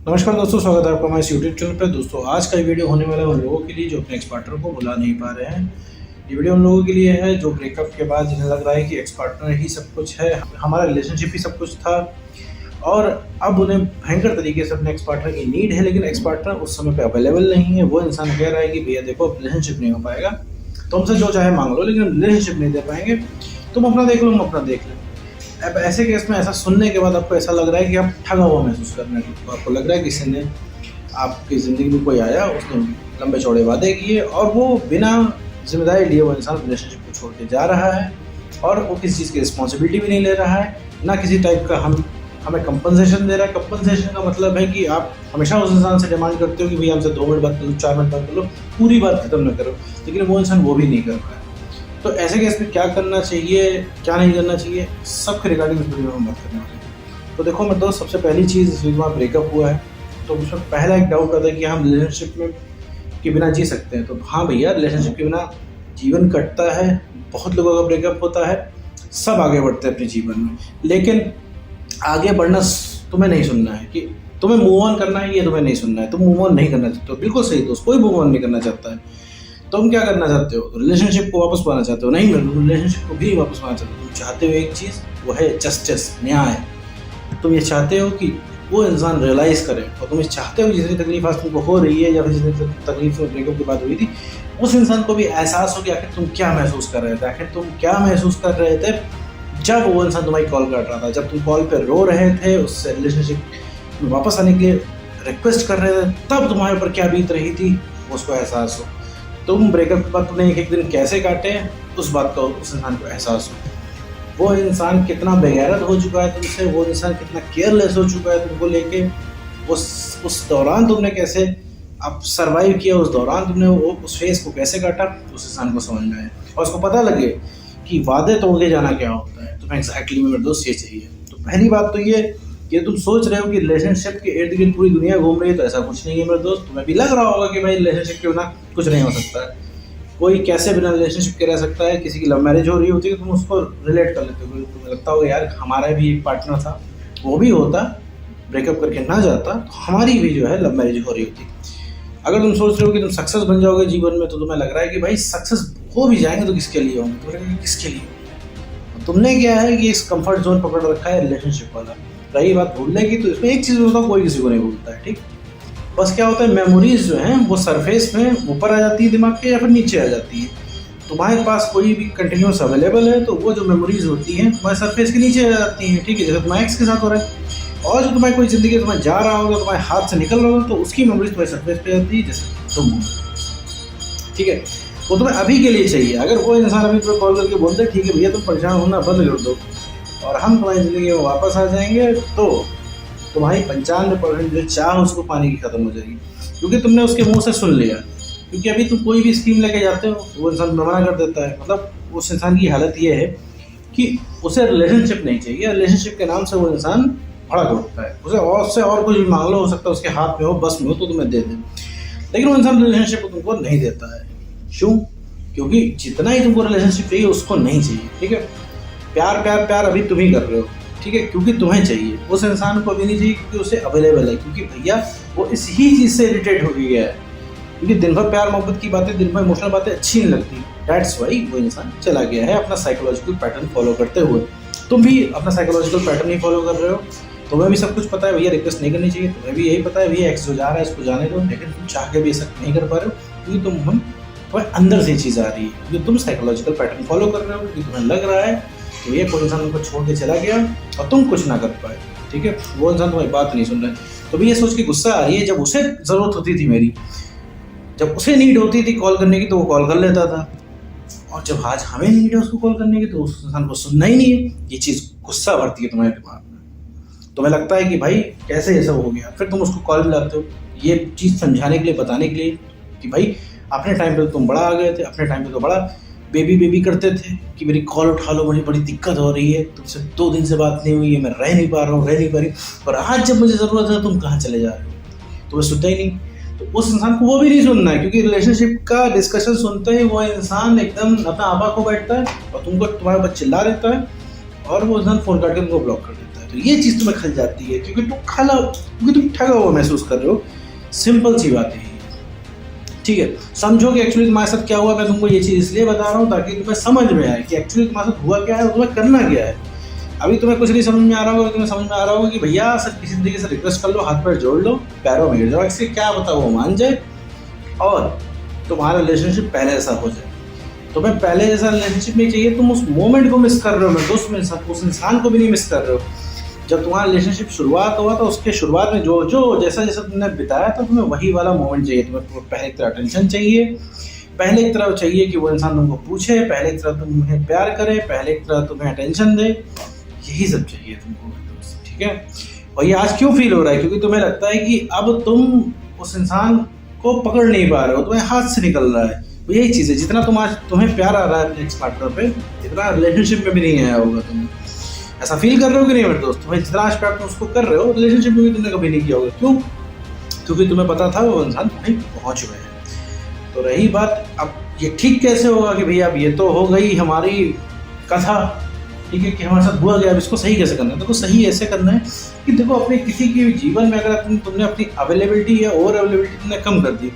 नमस्कार दोस्तों, स्वागत है आपका हमारे यूट्यूब चैनल पर। दोस्तों, आज का वीडियो होने वाला है उन लोगों के लिए जो अपने एक्स पार्टनर को भुला नहीं पा रहे हैं। ये वीडियो उन लोगों के लिए है जो ब्रेकअप के बाद जिन्हें लग रहा है कि एक्स पार्टनर ही सब कुछ है, हमारा रिलेशनशिप ही सब कुछ था, और अब उन्हें भयंकर तरीके से अपने एक्स पार्टनर की नीड है, लेकिन एक्स पार्टनर उस समय पे अवेलेबल नहीं है। वो इंसान कह रहा है कि भैया देखो, रिलेशनशिप नहीं हो पाएगा, तुमसे जो चाहे मांग लो, लेकिन रिलेशनशिप नहीं दे पाएंगे, तुम अपना देख लो, हम अपना देख लें। अब ऐसे केस में ऐसा सुनने के बाद आपको ऐसा लग रहा है कि आप ठगा हुआ महसूस कर रहे हैं। तो आपको लग रहा है किसी ने आपकी ज़िंदगी में कोई आया, उसने लंबे चौड़े वादे किए और वो बिना जिम्मेदारी लिए वो इंसान रिलेशनशिप को छोड़ के जा रहा है, और वो किसी चीज़ की रिस्पॉन्सिबिलिटी भी नहीं ले रहा है, ना किसी टाइप का हमें कंपनसेशन दे रहा है। कंपनसेशन का मतलब है कि आप हमेशा उस इंसान से डिमांड करते हो कि भैया हमसे 2 मिनट बात कर लो, 4 मिनट बात कर लो, पूरी बात खत्म ना करो, लेकिन वो इंसान वो भी नहीं कर रहा है। तो ऐसे केस में क्या करना चाहिए, क्या नहीं करना चाहिए, सब के रिगार्डिंग इस वीडियो में हम बात करने वाले हैं। तो देखो मेरे दोस्त, सबसे पहली चीज़, इस वीडियो में ब्रेकअप हुआ है तो उसमें पहला एक डाउट आता है कि हम रिलेशनशिप में के बिना जी सकते हैं। तो हाँ भैया, रिलेशनशिप के बिना जीवन कटता है, बहुत लोगों का ब्रेकअप होता है, सब आगे बढ़ते हैं अपने जीवन में, लेकिन आगे बढ़ना तुम्हें नहीं सुनना है कि तुम्हें मूव ऑन करना है, ये तुम्हें नहीं सुनना है। तुम मूव ऑन नहीं करना चाहते हो, बिल्कुल सही दोस्त, कोई मूव ऑन नहीं करना चाहता है। तुम क्या करना चाहते हो? रिलेशनशिप को वापस पाना चाहते हो? नहीं, तुम रिलेशनशिप को भी वापस पाना चाहते हो। तुम चाहते हो एक चीज़, वो है जस्टिस, न्याय। तुम ये चाहते हो कि वो इंसान रियलाइज़ करे, और तुम ये चाहते हो जितनी तकलीफ आज तुमको हो रही है या फिर जितनी तकलीफ ब्रेकअप के बाद हुई थी, उस इंसान को भी एहसास हो कि आखिर तुम क्या महसूस कर रहे थे, आखिर तुम क्या महसूस कर रहे थे जब वो इंसान तुम्हारी कॉल कर रहा था, जब तुम कॉल पर रो रहे थे, उससे रिलेशनशिप में वापस आने के लिए रिक्वेस्ट कर रहे थे, तब तुम्हारे ऊपर क्या बीत रही थी, उसको एहसास हो। तुम ब्रेकअप के बाद तुमने एक दिन कैसे काटे, उस बात का उस इंसान को एहसास हो। वो इंसान कितना बेगैरत हो चुका है तुमसे, वो इंसान कितना केयरलेस हो चुका है तुमको लेके, उस दौरान तुमने कैसे अब सर्वाइव किया, उस दौरान तुमने उस फेस को कैसे काटा, उस इंसान को समझ में आए और उसको पता लगे कि वादे तोड़ के जाना क्या होता है। तुम्हें एग्जैक्टली मेरे दोस्त ये चाहिए। तो पहली बात तो ये तुम सोच रहे हो कि रिलेशनशिप के इर्द गिर्द पूरी दुनिया घूम रही है, तो ऐसा कुछ नहीं है मेरे दोस्त। तुम्हें भी लग रहा होगा कि भाई रिलेशनशिप के बिना कुछ नहीं हो सकता है, कोई कैसे बिना रिलेशनशिप के रह सकता है। किसी की लव मैरिज हो रही होती है तो तुम उसको रिलेट कर लेते हो, तुम्हें लगता होगा यार हमारा भी एक पार्टनर था, वो भी होता, ब्रेकअप करके ना जाता तो हमारी भी जो है लव मैरिज हो रही होती। अगर तुम सोच रहे हो कि तुम सक्सेस बन जाओगे जीवन में, तो तुम्हें लग रहा है कि भाई सक्सेस हो भी जाएंगे तो किसके लिए होंगे, तो किसके लिए होंगे। तुमने क्या है कि इस कंफर्ट जोन पकड़ रखा है रिलेशनशिप वाला। रही बात भूलने की, तो इसमें एक चीज़ बताओ, कोई किसी को नहीं भूलता है, ठीक। बस क्या होता है, मेमोरीज जो हैं वो सरफेस में ऊपर आ जाती है दिमाग के, या फिर नीचे आ जाती है। तुम्हारे पास कोई भी कंटिन्यूस अवेलेबल है तो वो जो मेमोरीज होती हैं तुम्हारे सरफेस के नीचे आ जाती हैं, ठीक है। जैसे तुम्हारे एक्स के साथ हो रहा है, और जो तुम्हारी कोई ज़िंदगी तुम्हें जा रहा होगा, तुम्हारे हाथ से निकल रहा होगा, तो उसकी मेमोरीज तुम्हारे सरफेस पे आती है, जैसे तुम, ठीक है। वो तुम्हें अभी के लिए चाहिए। अगर वो इंसान अभी तुम्हें कॉल करके बोलते ठीक है भैया तुम परेशान होना बंद कर दो और हम तुम्हारी ज़िंदगी में वापस आ जाएंगे, तो तुम्हारी 95% जो चाह उसको पानी की खत्म हो जाएगी, क्योंकि तुमने उसके मुंह से सुन लिया। क्योंकि अभी तुम कोई भी स्कीम लेके जाते हो वो इंसान मना कर देता है। मतलब उस इंसान की हालत ये है कि उसे रिलेशनशिप नहीं चाहिए, रिलेशनशिप के नाम से वो इंसान भड़क उठता है। उससे और कुछ भी मांग लो, हो सकता है उसके हाथ में हो, बस में हो, तो तुम्हें दे दे, लेकिन वो इंसान रिलेशनशिप को तुमको नहीं देता है। क्यों? क्योंकि जितना ही तुमको रिलेशनशिप चाहिए उसको नहीं चाहिए, ठीक है। प्यार प्यार प्यार अभी तुम ही कर रहे हो, ठीक है, क्योंकि तुम्हें चाहिए। उस इंसान को अभी नहीं चाहिए क्योंकि उसे अवेलेबल है, क्योंकि भैया वो इस ही चीज़ से इरिटेट हो गया है, क्योंकि दिन भर प्यार मोहब्बत की बातें, दिन भर इमोशनल बातें अच्छी नहीं लगती। दैट्स वाई वो इंसान चला गया है अपना साइकोलॉजिकल पैटर्न फॉलो करते हुए। तुम भी अपना साइकोलॉजिकल पैटर्न ही फॉलो कर रहे हो। तुम्हें भी सब कुछ पता है भैया रिक्वेस्ट नहीं करनी चाहिए, तुम्हें भी यही पता है भैया एक्स जो जा रहा है इसको जाने दो, लेकिन तुम चाह के भी ऐसा नहीं कर पा रहे हो, क्योंकि तुम्हें अंदर से चीज़ आ रही है, क्योंकि तुम साइकोलॉजिकल पैटर्न फॉलो कर रहे हो, क्योंकि तुम्हें लग रहा है कि भैया कोई इंसान उनको छोड़ के चला गया और तुम कुछ ना कर पाए, ठीक है। वो इंसान तुम्हारी बात नहीं सुन रहा है, तो भी ये सोच के गुस्सा आ रही है, जब उसे ज़रूरत होती थी मेरी, जब उसे नीड होती थी कॉल करने की तो वो कॉल कर लेता था, और जब आज हमें नीड है उसको कॉल करने की तो उस इंसान को सुनना ही नहीं है। ये चीज़ गुस्सा भरती है तुम्हारे दिमाग में, तुम्हें लगता है कि भाई कैसे ये सब हो गया, फिर तुम उसको कॉल मिलाते हो ये चीज़ समझाने के लिए, बताने के लिए कि भाई अपने टाइम पे तो तुम बड़ा आ गए थे, अपने टाइम पे तो बड़ा बेबी बेबी करते थे कि मेरी कॉल उठा लो, मुझे बड़ी दिक्कत हो रही है, तुमसे 2 दिन से बात नहीं हुई है, मैं रह नहीं पा रहा हूँ, रह नहीं पा रही, और आज जब मुझे ज़रूरत है तुम कहाँ चले जा रहे हो, तुम्हें सुनता ही नहीं। तो उस इंसान को वो भी नहीं सुनना है, क्योंकि रिलेशनशिप का डिस्कशन सुनते ही वो इंसान एकदम अपना आपा को बैठता है और तुमको तुम्हारे ऊपर चिल्ला देता है, और वो इंसान फ़ोन काट के तुमको ब्लॉक कर देता है। तो ये चीज़ तुम्हें खल जाती है क्योंकि तुम ठगा हुआ महसूस कर रहे हो। सिंपल सी बात है, ठीक है। समझो कि एक्चुअली तुम्हारे साथ क्या हुआ। मैं तुमको ये चीज़ इसलिए बता रहा हूँ ताकि तुम्हें समझ में आए कि एक्चुअली तुम्हारे साथ हुआ क्या है और तुम्हें करना क्या है। अभी तुम्हें कुछ नहीं समझ में आ रहा होगा, तुम्हें समझ में आ रहा होगा कि भैया सर किसी तरीके से रिक्वेस्ट कर लो, हाथ पैर जोड़ लो, पैरों में गिर जाओ, इससे क्या पता वो मान जाए और तुम्हारा रिलेशनशिप पहले जैसा हो जाए। तुम्हें पहले जैसा रिलेशनशिप नहीं चाहिए, तुम उस मोमेंट को मिस कर रहे हो। मैं दोस्त में उस इंसान को भी नहीं मिस कर रहे हो। जब तुम्हारा रिलेशनशिप शुरुआत हुआ तो उसके शुरुआत में जो जैसा तुमने बिताया तो तुम्हें वही वाला मोमेंट चाहिए। तुम्हें पहले की तरह अटेंशन चाहिए, पहले की तरह चाहिए कि वो इंसान तुमको पूछे, पहले की तरह तुम्हें प्यार करे, पहले की तरह तुम्हें अटेंशन दे, यही सब चाहिए तुमको, ठीक है। और ये आज क्यों फील हो रहा है? क्योंकि तुम्हें लगता है कि अब तुम उस इंसान को पकड़ नहीं पा रहे हो, तुम्हें हाथ से निकल रहा है। तो यही चीज़ है, जितना तुम्हें प्यार आ रहा है अपने एक्स पार्टनर पे, जितना रिलेशनशिप में भी नहीं आया होगा। तुम ऐसा फील कर रहे हो कि नहीं मेरे दोस्त? तुम्हें जितना आज प्यार तुम उसको कर रहे हो, रिलेशनशिप में भी तुमने कभी नहीं किया होगा। क्यों? क्योंकि तुम्हें पता था वो इंसान कहीं पहुँच गए हैं। तो रही बात, अब ये ठीक कैसे होगा कि भैया अब ये तो हो गई हमारी कथा, ठीक है, कि हमारे साथ हुआ गया, अब इसको सही कैसे करना है? देखो सही ऐसे करना है कि देखो अपने किसी के जीवन में अगर तुमने अपनी अवेलेबिलिटी या ओवर अवेलेबिलिटी तुमने कम कर दी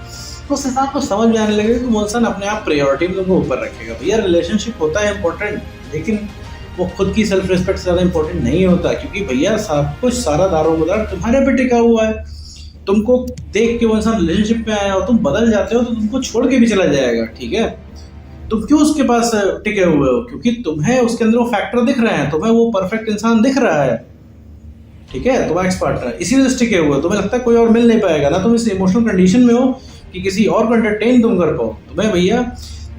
तो उस इंसान को समझ में आने लगेगा कि वो इंसान अपने आप प्रायोरिटी में तुमको ऊपर रखेगा। भैया रिलेशनशिप होता है इंपॉर्टेंट, लेकिन वो खुद की सेल्फ रिस्पेक्ट से ज़्यादा इंपॉर्टेंट नहीं होता। क्योंकि भैया सब कुछ सारा दारोमदार तुम्हारे पे टिका हुआ है। तुमको देख के वो इंसान रिलेशनशिप में आया और तुम बदल जाते हो तो तुमको छोड़ के भी चला जाएगा, ठीक है। तुम क्यों उसके पास टिके हुए हो? क्योंकि तुम्हें उसके अंदर वो फैक्टर दिख रहे हैं, तुम्हें वो परफेक्ट इंसान दिख रहा है, ठीक है, तुम्हारा एक्स पार्टनर, इसी वजह से टिके हुए हो। तुम्हें लगता है कोई और मिल नहीं पाएगा ना, तुम इस इमोशनल कंडीशन में हो कि किसी और को एंटरटेन तुम कर पाओ। तुम्हें भैया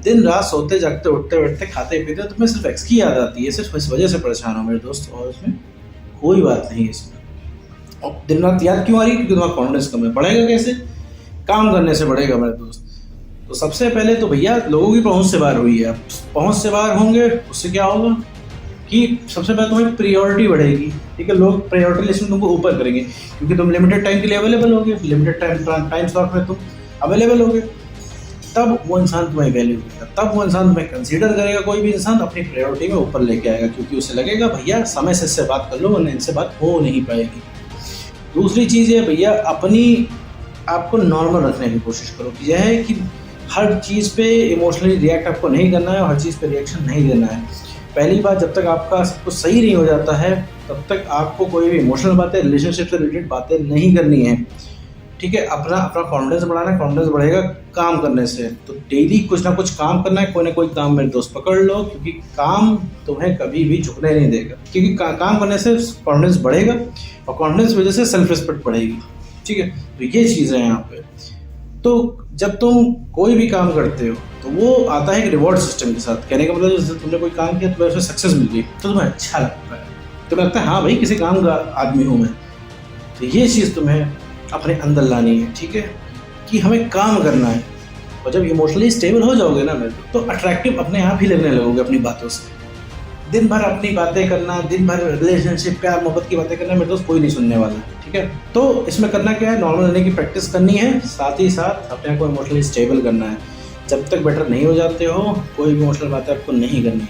दिन रात सोते जागते उठते बैठते खाते पीते तुम्हें सिर्फ एक्स की याद आती है, सिर्फ इस वजह से परेशान हो मेरे दोस्त। और उसमें कोई बात नहीं है इसमें। और दिन रात याद क्यों आ रही है? क्योंकि तुम्हारा कॉन्फिडेंस कम है। बढ़ेगा कैसे? काम करने से बढ़ेगा मेरे दोस्त। तो सबसे पहले तो भैया लोगों की पहुंच से बाहर हुई है। अब पहुंच से बाहर होंगे उससे क्या होगा कि सबसे पहले तुम्हें प्रायोरिटी बढ़ेगी, ठीक है। लोग प्रायोरिटी लिस्ट में तुमको ऊपर करेंगे क्योंकि तुम लिमिटेड टाइम के लिए अवेलेबल होगे, लिमिटेड टाइम स्लॉट में तुम अवेलेबल होगे। तब वो इंसान तुम्हें वैल्यू देगा, तब वो इंसान तुम्हें कंसीडर करेगा। कोई भी इंसान अपनी प्रायोरिटी में ऊपर लेके आएगा क्योंकि उसे लगेगा भैया समय से इससे बात कर लो वरना इनसे बात हो नहीं पाएगी। दूसरी चीज़ है भैया अपनी आपको नॉर्मल रखने की कोशिश करो। यह है कि हर चीज़ पे इमोशनली रिएक्ट आपको नहीं करना है और हर चीज़ पे रिएक्शन नहीं देना है। पहली बात, जब तक आपका सब कुछ सही नहीं हो जाता है तब तक आपको कोई भी इमोशनल बातें, रिलेशनशिप से रिलेटेड बातें नहीं करनी है, ठीक है। अपना कॉन्फिडेंस बढ़ाना है। कॉन्फिडेंस बढ़ेगा काम करने से। तो डेली कुछ ना कुछ काम करना है, कोई ना कोई काम मेरे दोस्त पकड़ लो क्योंकि काम तुम्हें कभी भी झुकने नहीं देगा। क्योंकि काम करने से कॉन्फिडेंस बढ़ेगा और कॉन्फिडेंस की वजह से सेल्फ रिस्पेक्ट बढ़ेगी, ठीक है। तो ये चीज़ है यहाँ पे। तो जब तुम कोई भी काम करते हो तो वो आता है एक रिवॉर्ड सिस्टम के साथ। कहने का मतलब जैसे तुमने कोई काम किया, तुम्हें उसमें सक्सेस मिल गई तो तुम्हें अच्छा लगता है, तुम्हें लगता है हाँ भाई किसी काम का आदमी हूँ मैं। तो ये चीज़ तुम्हें अपने अंदर लानी है, ठीक है, कि हमें काम करना है। और जब इमोशनली स्टेबल हो जाओगे ना मेरे तो अट्रैक्टिव अपने आप ही लगने लगोगे अपनी बातों से। दिन भर अपनी बातें करना, दिन भर रिलेशनशिप प्यार मोहब्बत की बातें करना मेरे दोस्त कोई नहीं सुनने वाला, ठीक है। तो इसमें करना क्या है, नॉर्मल रहने की प्रैक्टिस करनी है, साथ ही साथ अपने आप को इमोशनली स्टेबल करना है। जब तक बेटर नहीं हो जाते हो कोई भी इमोशनल बातें आपको नहीं करनी है।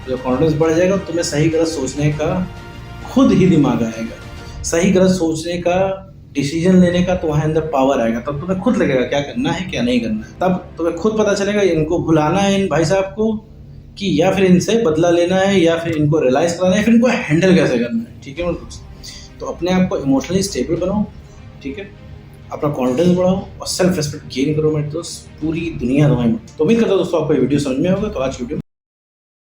जब कॉन्फिडेंस बढ़ जाएगा तो तुम्हें सही गलत सोचने का खुद ही दिमाग आएगा, सही गलत सोचने का, डिसीजन लेने का तुम्हारे अंदर पावर आएगा। तब तुम्हें खुद लगेगा क्या करना है क्या नहीं करना है। तब तुम्हें खुद पता चलेगा इनको भुलाना है इन भाई साहब को कि या फिर इनसे बदला लेना है या फिर इनको रियलाइज कराना है, फिर इनको हैंडल कैसे करना है, ठीक है मेरे दोस्त। तो अपने आप को इमोशनली स्टेबल बनाओ, ठीक है, अपना कॉन्फिडेंस बढ़ाओ और सेल्फ रिस्पेक्ट गेन करो मेरे दोस्त। पूरी दुनिया तुम्हारी। तो उम्मीद करता हूँ दोस्तों आपको ये वीडियो समझ में होगा। तो आज वीडियो